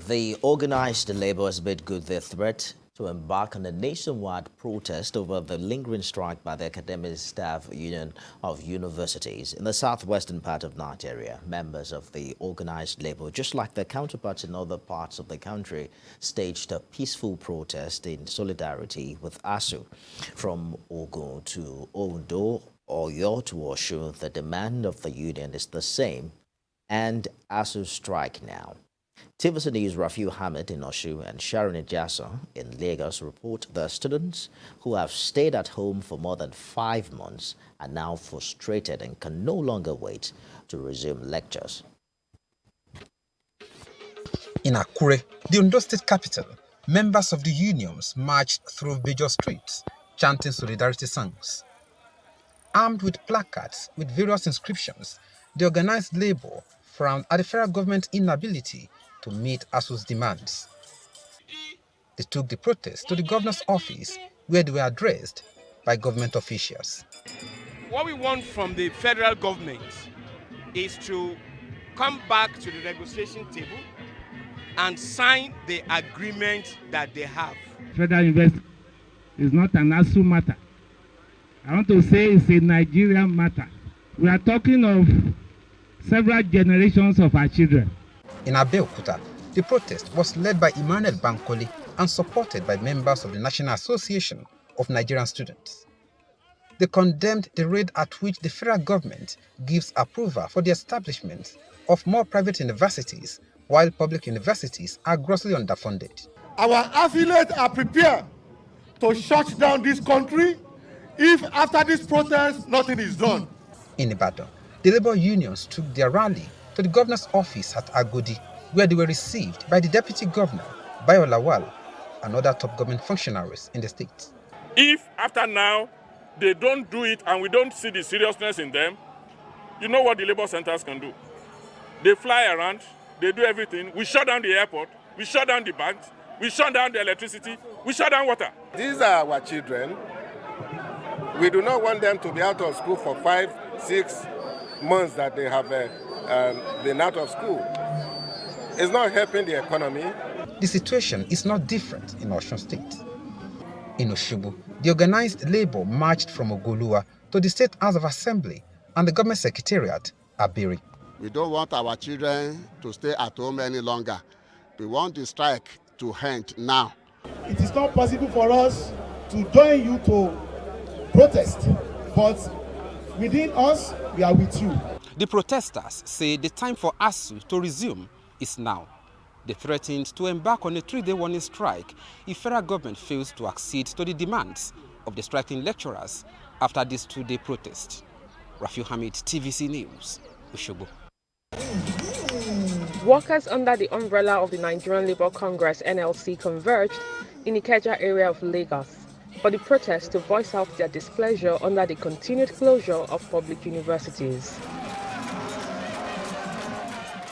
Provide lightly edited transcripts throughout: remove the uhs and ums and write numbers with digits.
The organized labor has made good their threat to embark on a nationwide protest over the lingering strike by the Academic Staff Union of Universities in the southwestern part of Nigeria. Members of the organized labor, just like their counterparts in other parts of the country, staged a peaceful protest in solidarity with Asuu. From Ogun to Ondo, Oyo to Asuu, the demand of the union is the same, and Asuu strike now. TVC News' Rafiu Hamid in Asuu and Sharon Ijasa in Lagos report the students who have stayed at home for more than 5 months are now frustrated and can no longer wait to resume lectures. In Akure, the Ondo State capital, members of the unions marched through major streets, chanting solidarity songs. Armed with placards with various inscriptions, the organized labor frowned at the federal government's inability to meet Asuu's demands. They took the protest to the governor's office, where they were addressed by government officials. What we want from the federal government is to come back to the negotiation table and sign the agreement that they have. Federal investment is not an Asuu matter. I want to say it's a Nigerian matter. We are talking of several generations of our children. In Abeokuta, the protest was led by Emmanuel Bankole and supported by members of the National Association of Nigerian Students. They condemned the rate at which the federal government gives approval for the establishment of more private universities, while public universities are grossly underfunded. Our affiliates are prepared to shut down this country if after this protest nothing is done. In Ibadan, the labor unions took their rally to the governor's office at Agodi, where they were received by the deputy governor, Bayo Lawal, and other top government functionaries in the state. If after now they don't do it and we don't see the seriousness in them, you know what the labor centers can do. They fly around, they do everything. We shut down the airport, we shut down the banks, we shut down the electricity, we shut down water. These are our children. We do not want them to be out of school for 5-6 months that they have been out of school. It's not helping the economy. The situation is not different in Osun State. In Osogbo, the organized labor marched from Ogoluwa to the State House of Assembly and the government secretariat, Abiri. We don't want our children to stay at home any longer. We want the strike to end now. It is not possible for us to join you to protest, but within us, we are with you. The protesters say the time for Asuu to resume is now. They threatened to embark on a 3-day warning strike if federal government fails to accede to the demands of the striking lecturers after this 2-day protest. Rafiu Hamid, TVC News, Osogbo. Workers under the umbrella of the Nigerian Labour Congress (NLC) converged in Ikeja area of Lagos for the protest to voice out their displeasure under the continued closure of public universities.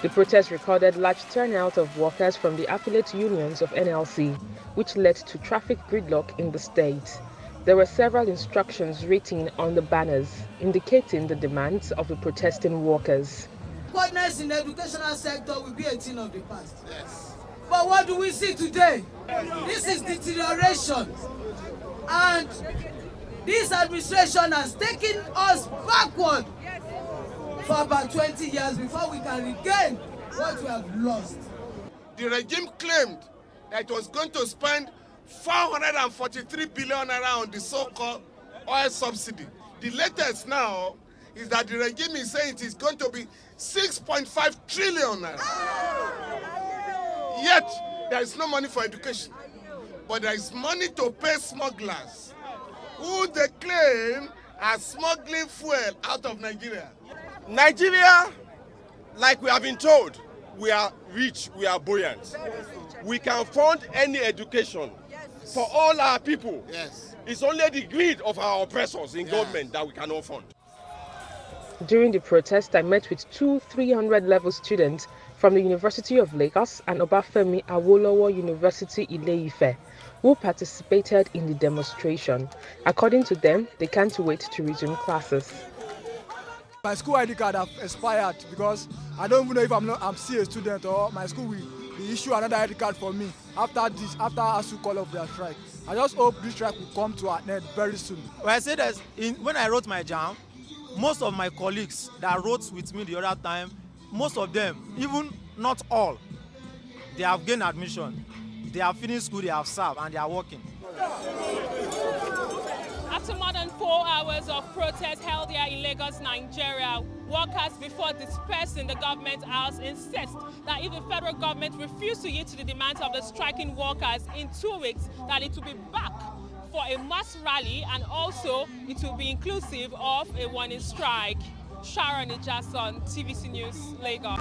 The protest recorded large turnout of workers from the affiliate unions of NLC, which led to traffic gridlock in the state. There were several instructions written on the banners indicating the demands of the protesting workers. Backwardness in the educational sector will be a thing of the past. Yes. But what do we see today? This is deterioration. And this administration has taken us backward for about 20 years before we can regain what we have lost. The regime claimed that it was going to spend 443 billion naira on the so-called oil subsidy. The latest now is that the regime is saying it is going to be 6.5 trillion naira. Yet, there is no money for education. But there is money to pay smugglers, who they claim are smuggling fuel out of Nigeria. Nigeria, like we have been told, we are rich, we are buoyant. We can fund any education for all our people. Yes. It's only the greed of our oppressors in government that we cannot fund. During the protest, I met with 2 300-level students from the University of Lagos and Obafemi Awolowo University Ile-Ife, who participated in the demonstration. According to them, they can't wait to resume classes. My school ID card have expired because I don't even know if I'm still a student or my school will they issue another ID card for me after Asuu call off their strike. I just hope this strike will come to an end very soon. Well, I say that when I wrote my JAMB, most of my colleagues that wrote with me the other time, most of them, even not all, they have gained admission. They have finished school, they have served, and they are working. After more than 4 hours of protest held here in Lagos, Nigeria, workers before dispersing the government house insist that if the federal government refuses to yield to the demands of the striking workers in 2 weeks, that it will be back for a mass rally, and also it will be inclusive of a warning strike. Sharon Ijason, TVC News, Lagos.